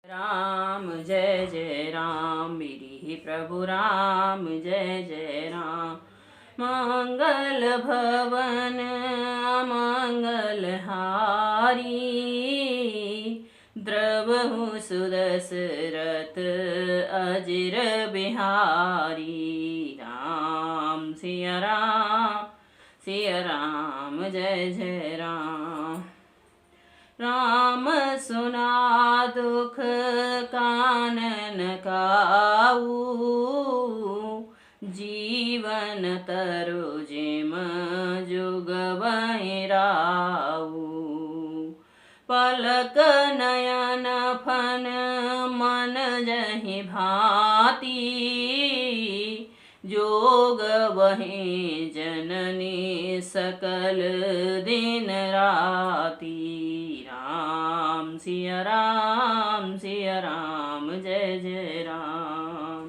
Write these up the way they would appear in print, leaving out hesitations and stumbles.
राम जय जय राम मेरी ही प्रभु राम जय जय राम। मंगल भवन अमंगल हारी द्रवहु सुदशरथ अजिर बिहारी। राम सिया राम जय जय राम। राम सुना दुख कानन काऊ जीवन तरु जिम जुग बहिराऊ। पलक नयन फन मन जहि भांति जोग वही जननी सकल दिन राती। राम सिया राम जय जय राम।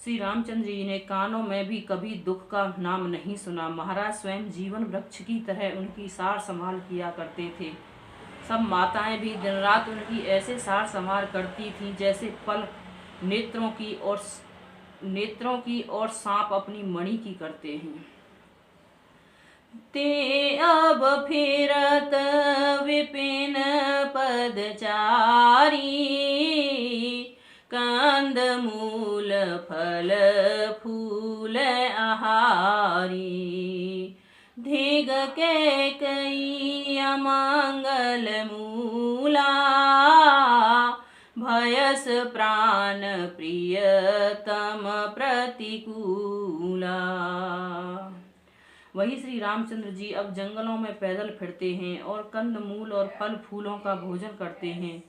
श्री रामचंद्र जी ने कानों में भी कभी दुख का नाम नहीं सुना। महाराज स्वयं जीवन वृक्ष की तरह उनकी सार संभाल किया करते थे। सब माताएं भी दिन रात उनकी ऐसे सार संभाल करती थीं जैसे पलक नेत्रों की और सांप अपनी मणि की करते हैं। ते अब फिरत विपिन पदचारी कंद मूल फल फूल आहारी। धिग के कई अमंगल मूला भयस प्राण प्रियतम प्रतिकूला। वही श्री रामचंद्र जी अब जंगलों में पैदल फिरते हैं और कंद मूल और फल फूलों का भोजन करते हैं।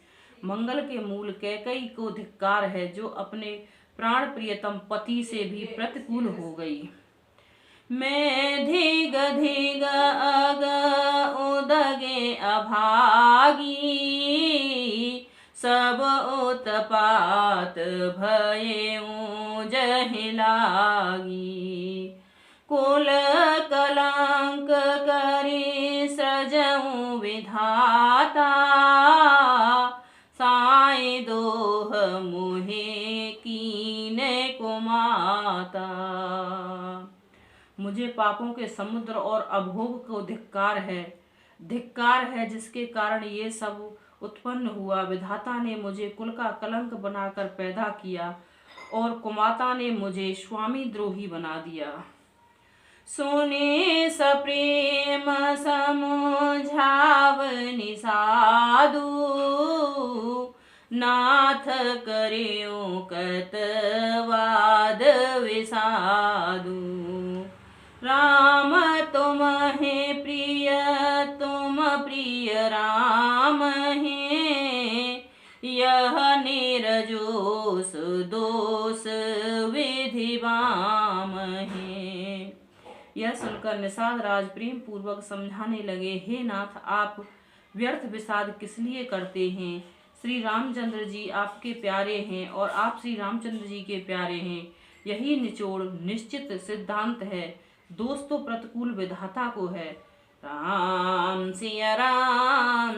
मंगल के मूल कैकई को धिक्कार है जो अपने प्राण प्रियतम पति से भी प्रतिकूल हो गई। मैं धिग धिग अग उदगे अभागी सब उत्पात भयेऊ जहि लागी। कुल कलंक करी सृजऊ विधाता साई दोह मुहे कीने कुमाता। मुझे पापों के समुद्र और अभोग को धिक्कार है जिसके कारण ये सब उत्पन्न हुआ। विधाता ने मुझे कुल का कलंक बनाकर पैदा किया और कुमाता ने मुझे स्वामी द्रोही बना दिया। सुने सप्रेम समुझावनि साधु नाथ करेऊ कतवाद विसाधु। राम तुम्हें प्रिय तुम प्रिय राम हैं यह निरजोष दोष विधि वाम है। यह सुनकर निषाद राज प्रेम पूर्वक समझाने लगे, हे नाथ आप व्यर्थ विषाद किस लिए करते हैं। श्री रामचंद्र जी आपके प्यारे हैं और आप श्री रामचंद्र जी के प्यारे हैं। यही निचोड़ निश्चित सिद्धांत है। दोष तो प्रतिकूल विधाता को है। राम सिया राम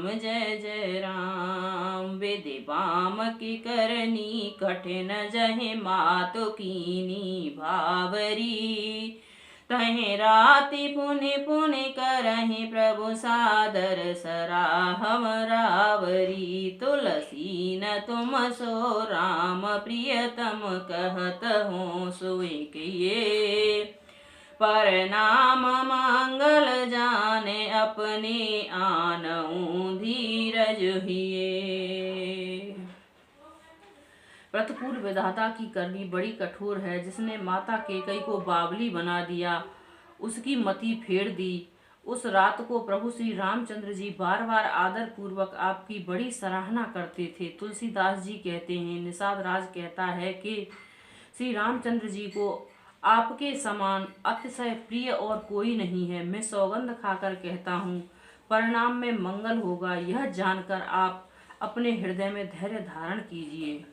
जय जय राम। विधि वाम की करनी कठिन जहे मातु कीनी भावरी। तहे राति पुनि पुनि करहि प्रभु सादर सराहम रावरी। तुलसी न तुम सो राम प्रियतम कहत हो सुइकिए। परनाम मंगल जाने अपने आनऊ धीरज हिए। प्रतिकूल विधाता की करनी बड़ी कठोर है। जिसने माता केकई को बावली बना दिया उसकी मति फेर दी। उस रात को प्रभु श्री रामचंद्र जी बार बार आदर पूर्वक आपकी बड़ी सराहना करते थे। तुलसीदास जी कहते हैं, निषाद राज कहता है कि श्री रामचंद्र जी को आपके समान अतिशय प्रिय और कोई नहीं है। मैं सौगंध खाकर कहता हूँ परिणाम में मंगल होगा। यह जानकर आप अपने हृदय में धैर्य धारण कीजिए।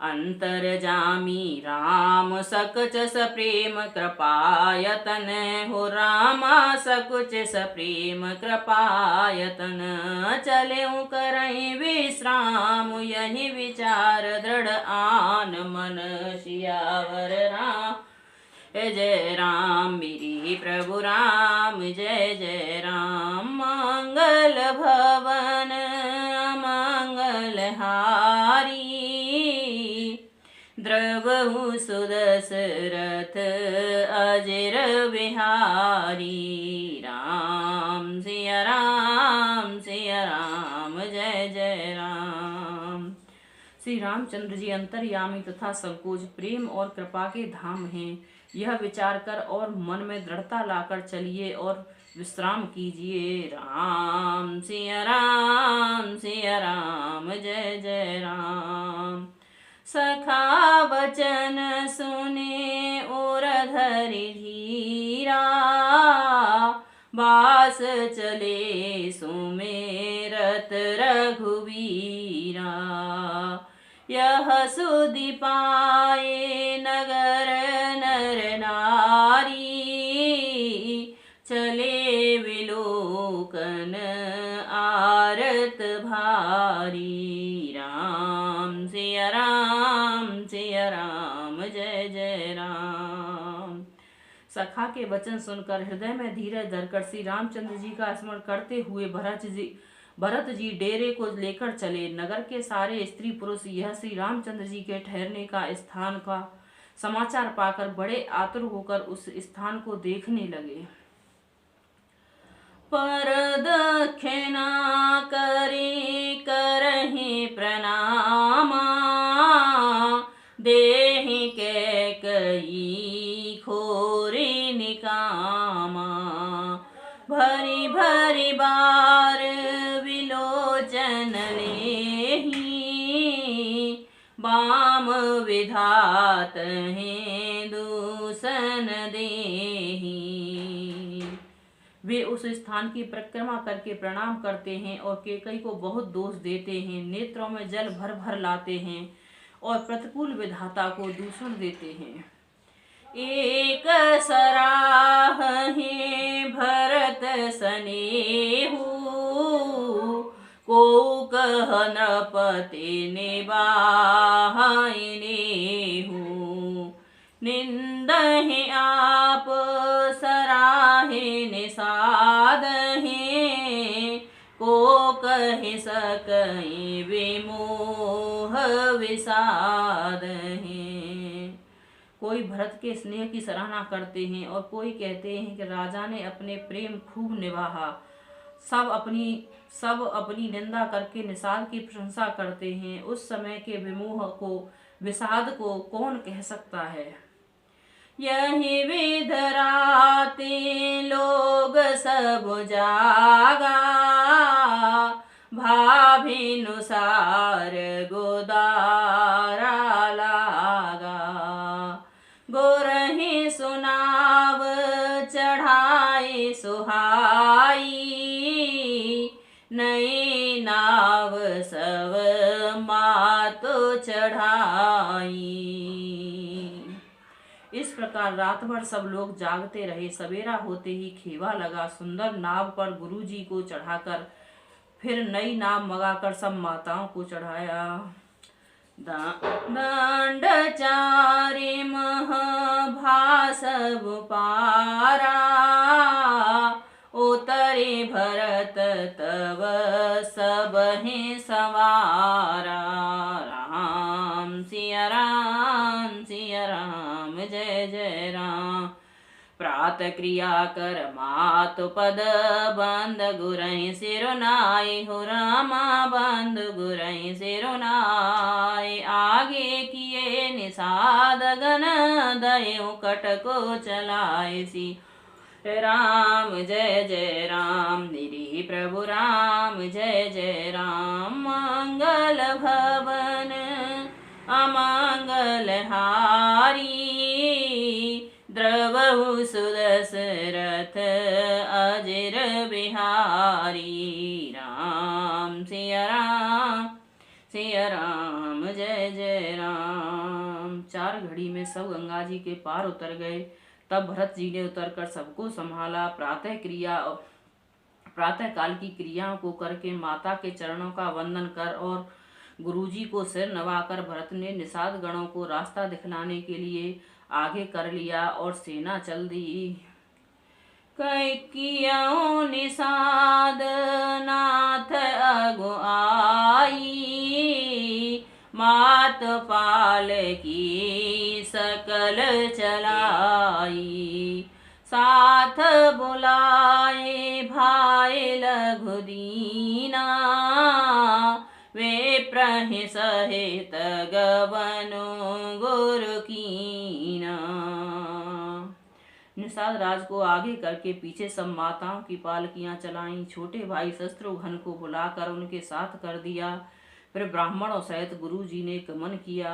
अंतर्जामी राम सकुच सप्रेम कृपायतन हो रामा सकुच सप्रेम कृपायतन चले करई विश्राम यही विचार दृढ़ आन मन सियावर राम जय राम मेरी प्रभु राम जय जय राम मंगल भवन मंगल हारी द्रवहु सुदशरथ अजर बिहारी राम सिया राम जय जय राम। श्री रामचंद्र जी अंतर्यामी तथा संकोच प्रेम और कृपा के धाम हैं। यह विचार कर और मन में दृढ़ता लाकर चलिए और विश्राम कीजिए। राम सिया राम जय जय राम। सखा वचन सुने और धरि धीरा बास चले सुमेरत रघुवीरा यह सुधि पाए नगर नर नारी चले विलोकन आरत भारी। राम सिया राम जय जय राम। सखा के वचन सुनकर हृदय में धीरज धरकर श्री रामचंद्र जी का स्मरण करते हुए भरत जी डेरे को लेकर चले। नगर के सारे स्त्री पुरुष यह श्री रामचंद्र जी के ठहरने का स्थान का समाचार पाकर बड़े आतुर होकर उस स्थान को देखने लगे। पर दक्षिणा करे करहि प्रणामा देहि के कई खोरे निकामा भरी भरी बार विलोचन लेहि बाम विधात हैं दूषण देहि। वे उस स्थान की परिक्रमा करके प्रणाम करते हैं और केकई को बहुत दोष देते हैं, नेत्रों में जल भर भर लाते हैं और प्रतिकूल विधाता को दूषण देते हैं। एक सराहे भरत सनेहु को कह नृपति निबाहिनेहु निंदहि आप सराहे निषादहि को कहि सकहि विमोह विषादहि। कोई भरत के स्नेह की सराहना करते हैं और कोई कहते हैं कि राजा ने अपने प्रेम खूब निभाया। सब अपनी निंदा करके निषाद की प्रशंसा करते हैं। उस समय के विमोह को विषाद को कौन कह सकता है। यही विधराते लोग सब जागा भाभिनुसार गोदारा लागा गोरहि सुनाव चढ़ाई सुहाई नई नाव सब मातो चढ़ाई। इस प्रकार रात भर सब लोग जागते रहे। सवेरा होते ही खेवा लगा। सुंदर नाव पर गुरुजी को चढ़ाकर फिर नई नाव मंगाकर सब माताओं को चढ़ाया। दंड चारे महाभासव पारा उतरे भरत तब सब ही सवारा। राम सिया राम जय जय राम। प्रात क्रिया कर मातु पद बंद गुरई सिरुनाई हो रामा बंद गुरई सिरुनाई। आगे किए निषाद गण दयो कटको चलाए सी। राम जय जय राम निरी प्रभु राम जय जय राम। मंगल भवन अमंगल हारी द्रवहु सुदशरथ अजर बिहारी। राम सिया राम जय जय राम। चार घड़ी में सब गंगा जी के पार उतर गए। तब भरत जी ने उतरकर सबको संभाला। प्रातः काल की क्रियाओं को करके माता के चरणों का वंदन कर और गुरुजी को सिर नवाकर भरत ने निषाद गणों को रास्ता दिखलाने के लिए आगे कर लिया और सेना चल दी। कैकियों निषाद नाथ अगो आई, मात पाल की सकल चलाई। साथ बुलाए भाई लघु दीना, वे प्रहि सहित गवनु गुरु कीना। निषाद राज को आगे करके पीछे सब माताओं की पालकियां चलाईं। छोटे भाई शत्रुघ्न को बुलाकर उनके साथ कर दिया। फिर ब्राह्मणों सहित गुरु जी ने गमन किया।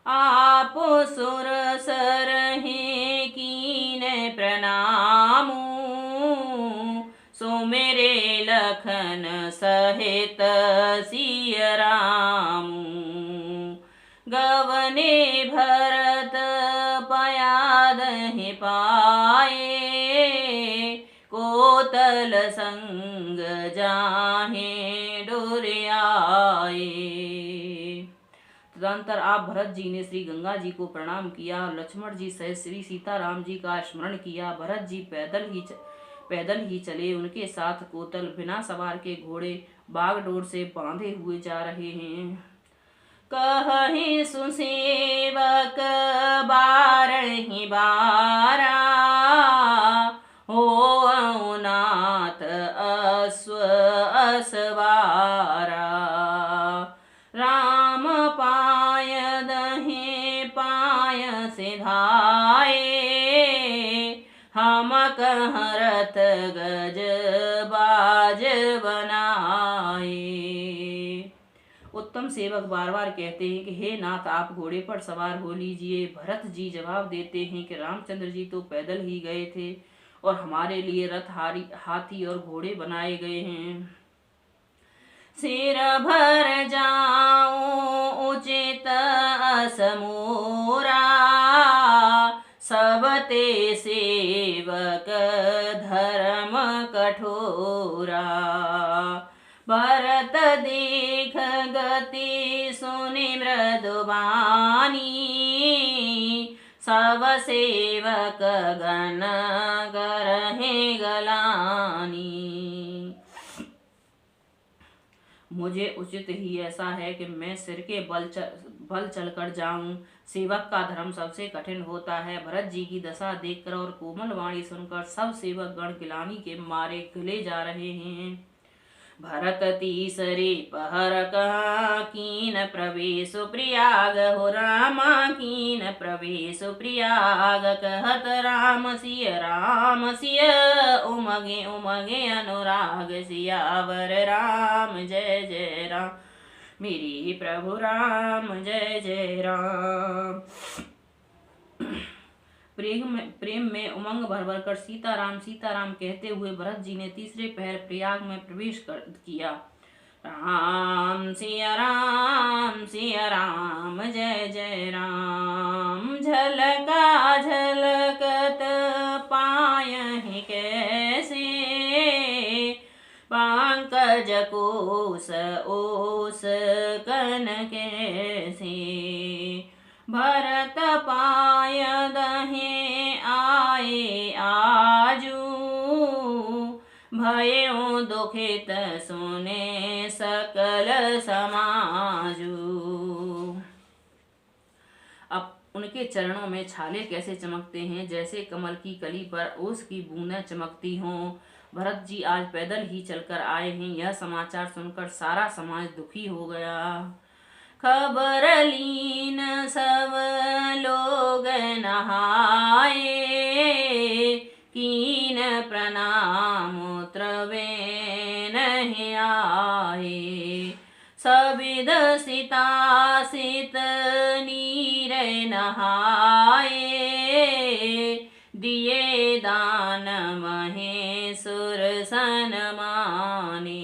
आप सुर सरहे कीन प्रणामू, सो मेरे लखन सहित सिय रामू। गवने भरत पयाद पाए, कोतल संग जाहे डोरियाए। तदंतर आप भरत जी ने श्री गंगा जी को प्रणाम किया। लक्ष्मण जी सहित श्री सीताराम जी का स्मरण किया। भरत जी पैदल ही चले। उनके साथ कोतल बिना सवार के घोड़े बागडोर से बांधे हुए जा रहे हैं। कहि सुसेवक बारहि बारा, हो नाथ अश्व असवारा। राम पाय दहे पाय सिधाए, हम कहरत गज बाज बनाए। उत्तम सेवक बार बार कहते हैं कि हे नाथ आप घोड़े पर सवार हो लीजिए। भरत जी जवाब देते हैं कि रामचंद्र जी तो पैदल ही गए थे और हमारे लिए रथ हाथी और घोड़े बनाए गए हैं। सिर भर जाऊं उचित असमोरा, सबते सेवक धर्म कठोरा। भरत देख गति सुनि मृदुबानी, सब सेवक गण करहे गलानी। मुझे उचित ही ऐसा है कि मैं सिर के बल चलकर जाऊं। सेवक का धर्म सबसे कठिन होता है। भरत जी की दशा देखकर और कोमल वाणी सुनकर सब सेवक गण गिलानी के मारे गिले जा रहे हैं। भरत तीसरे पहर कहा कीन प्रवेश प्रयाग, हो रामा कीन प्रवेश प्रयाग। कहत राम सिय उमगे उमगे अनुराग। सियावर राम जय जय राम, मेरे प्रभु राम जय जय राम। प्रेम में उमंग भर भर कर सीताराम सीताराम कहते हुए भरत जी ने तीसरे पहर प्रयाग में प्रवेश किया। राम सिया राम जय जय राम। झलका झलकत पायहि कैसे, पंकज कोस ओस कन कैसे। भरत पाय दहे आए आजू, भयो दुखित सुने सकल समाजू। अब उनके चरणों में छाले कैसे चमकते हैं, जैसे कमल की कली पर ओस की बूंदें चमकती हों। भरत जी आज पैदल ही चलकर आए हैं। यह समाचार सुनकर सारा समाज दुखी हो गया। खबर लीन सब लोग नहाए, कीन प्रणाम त्रवे नहीं आए। सबिद सीता सित नीर नहाए, दिए दान महेश्वर सन माने।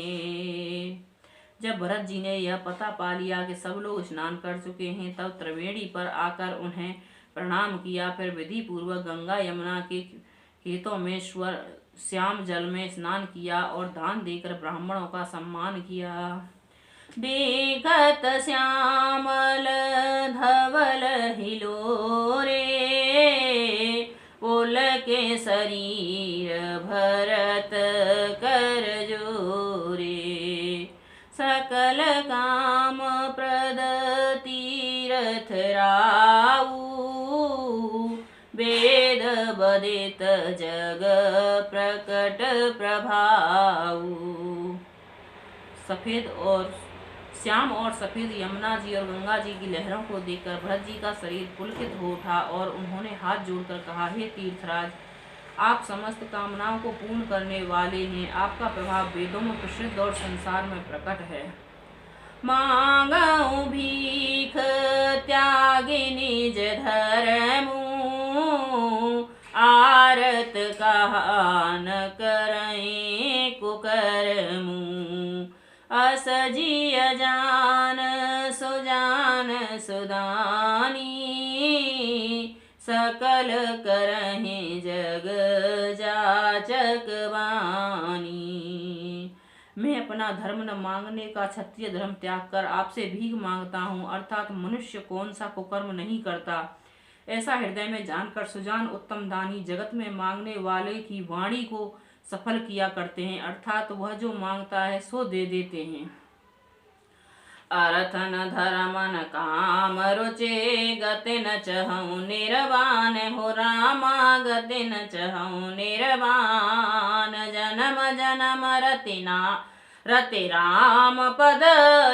जब भरत जी ने यह पता पा लिया कि सब लोग स्नान कर चुके हैं, तब त्रिवेणी पर आकर उन्हें प्रणाम किया। फिर विधि पूर्वक गंगा यमुना के खेतों में श्याम जल में स्नान किया और दान देकर ब्राह्मणों का सम्मान किया। देखत श्यामल धवल हिलोरे, पुलके शरीर भरत कर जोरे। सकल काम प्रद तीरथ राऊ, वेद बदित जग प्रकट प्रभाऊ। सफेद और श्याम और सफेद यमुना जी और गंगा जी की लहरों को देखकर भरत जी का शरीर पुलकित हो उठा और उन्होंने हाथ जोड़कर कहा, हे तीर्थराज, आप समस्त कामनाओं को पूर्ण करने वाले हैं। आपका प्रभाव वेदों में प्रसिद्ध और संसार में प्रकट है। मांगऊ भीख त्यागी निज धर्मु, आरत कहा न करें कुकर्मु। असजी अजान सुजान सुदानी, सकल करहि जग जाचक बानी। मैं अपना धर्म न मांगने का क्षत्रिय धर्म त्याग कर आपसे भीख मांगता हूँ, अर्थात मनुष्य कौन सा कुकर्म नहीं करता, ऐसा हृदय में जानकर सुजान उत्तम दानी जगत में मांगने वाले की वाणी को सफल किया करते हैं, अर्थात वह जो मांगता है सो दे देते हैं। अर्थ न धर्म न काम रुचे, गति न चहु निर्वाण हो रामा, गति न चहु निर्वाण। जन्म जन्म रति राम पद,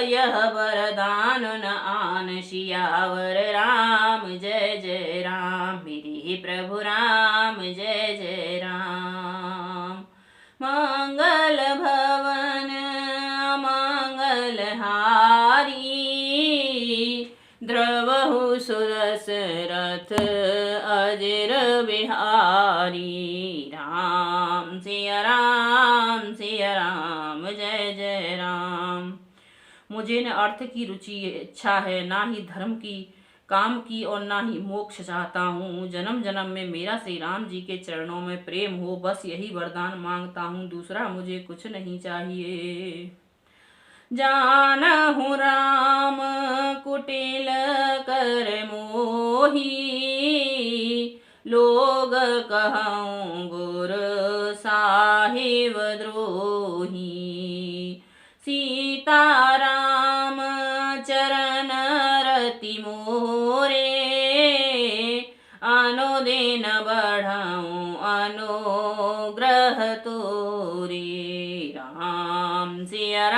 यह वरदान न आन। सियावर राम जय जय राम, मेरे प्रभु राम जय जय राम। मंगल भवन मंगल हारी, द्रवहु सुरस रथ अजर बिहारी। राम सिया राम जय जय राम। मुझे न अर्थ की रुचि इच्छा है, ना ही धर्म की काम की और ना ही मोक्ष चाहता हूँ। जन्म जन्म में मेरा श्री राम जी के चरणों में प्रेम हो, बस यही वरदान मांगता हूँ, दूसरा मुझे कुछ नहीं चाहिए। जानहु राम कुटिल कर मोही, लोग कहूँ गुर साहिब द्रोही। सीताराम चरण रति मोरे, अनुदिन बढ़ाऊं अनुग्रह तोरे। राम सिया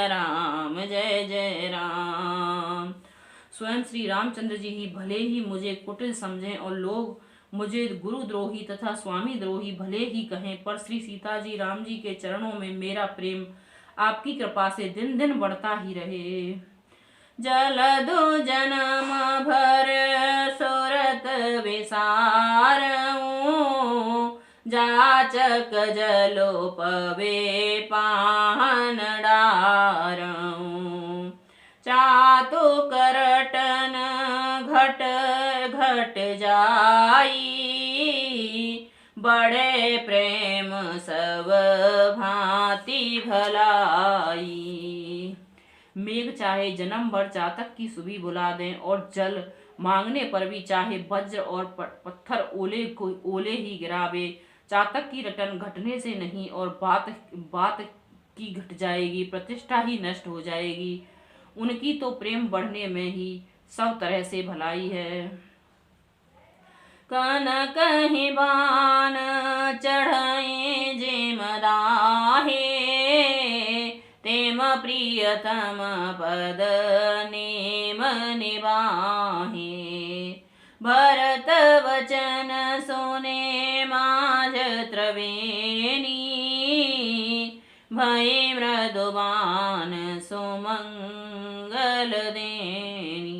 राम जय जय राम। स्वयं श्री रामचंद्र जी ही भले ही मुझे कुटिल समझें और लोग मुझे गुरुद्रोही तथा स्वामी द्रोही भले ही कहें, पर श्री सीता जी राम जी के चरणों में मेरा प्रेम आपकी कृपा से दिन दिन बढ़ता ही रहे। जलदु जन्म भर सुरत विसारऊं, जाचक जलो पवे पान डारऊं। चातु करटन घट घट जाई, बड़े प्रेम सब भांति भलाई। मेघ चाहे जन्म भर चातक की सुबह बुला दें और जल मांगने पर भी चाहे वज्र और पत्थर ओले ही गिरावे, चातक की रटन घटने से नहीं और बात की घट जाएगी, प्रतिष्ठा ही नष्ट हो जाएगी। उनकी तो प्रेम बढ़ने में ही सब तरह से भलाई है। कनक ही बान चढ़ाए जेम दाहे, तेम प्रियतम पद नेम निबाहे। भरत वचन सुने माझ त्रवेणी, भय मृदुबान सुमंगल देनी।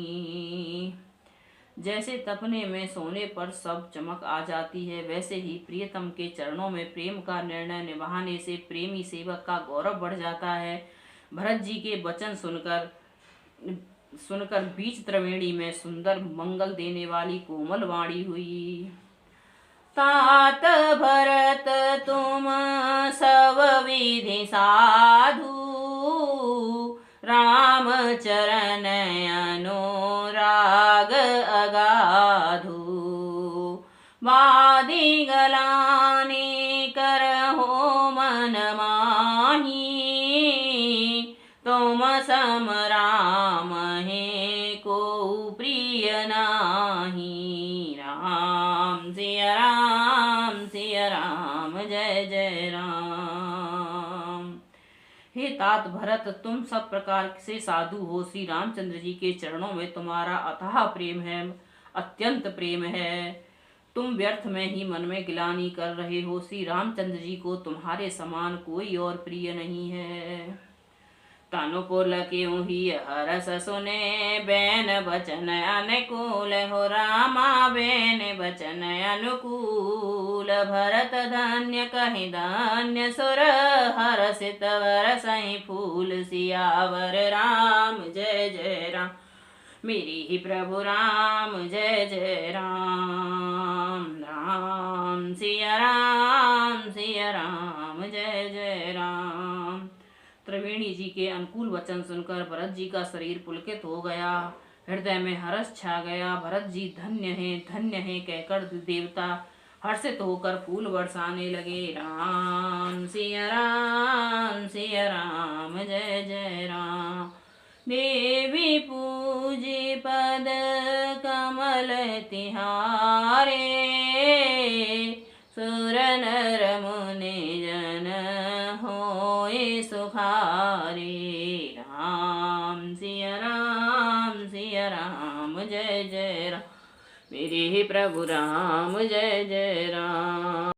जैसे तपने में सोने पर सब चमक आ जाती है, वैसे ही प्रियतम के चरणों में प्रेम का निर्णय निभाने से प्रेमी सेवक का गौरव बढ़ जाता है। भरत जी के वचन सुनकर बीच त्रिवेणी में सुंदर मंगल देने वाली कोमल वाणी हुई। तात भरत तुम सब विधि साधु, राम चरण अनुराग अगाधु। वादी गलानी करहो मन माही, तुम सम राम है को प्रिय नाही। राम सिया राम जय जय राम। हे तात भरत, तुम सब प्रकार से साधु हो। श्री रामचंद्र जी के चरणों में तुम्हारा अथाह प्रेम है, अत्यंत प्रेम है। तुम व्यर्थ में ही मन में गिलानी कर रहे हो। श्री रामचंद्र जी को तुम्हारे समान कोई और प्रिय नहीं है। तनु पुलकियों ही हरस सुने, बैन बचन अनुकूल हो। रामा बैन बचन अनुकूल, भरत धन्य कहि धन्य सुर। हरसित वरसहि फूल सियावर। राम जय जय राम मेरे ही प्रभु राम जय जय राम। राम सिया राम जय जय राम। त्रिवेणी जी के अनुकूल वचन सुनकर भरत जी का शरीर पुलकित हो गया, हृदय में हर्ष छा गया। भरत जी धन्य है कहकर देवता हर्षित होकर फूल बरसाने लगे। राम सिया राम जय जय राम। देवी पूजी पद कमल तिहारे, सुर नर मुनि जन होए सुखारे। राम सिया राम जय जय राम मेरे ही प्रभु राम जय जय राम।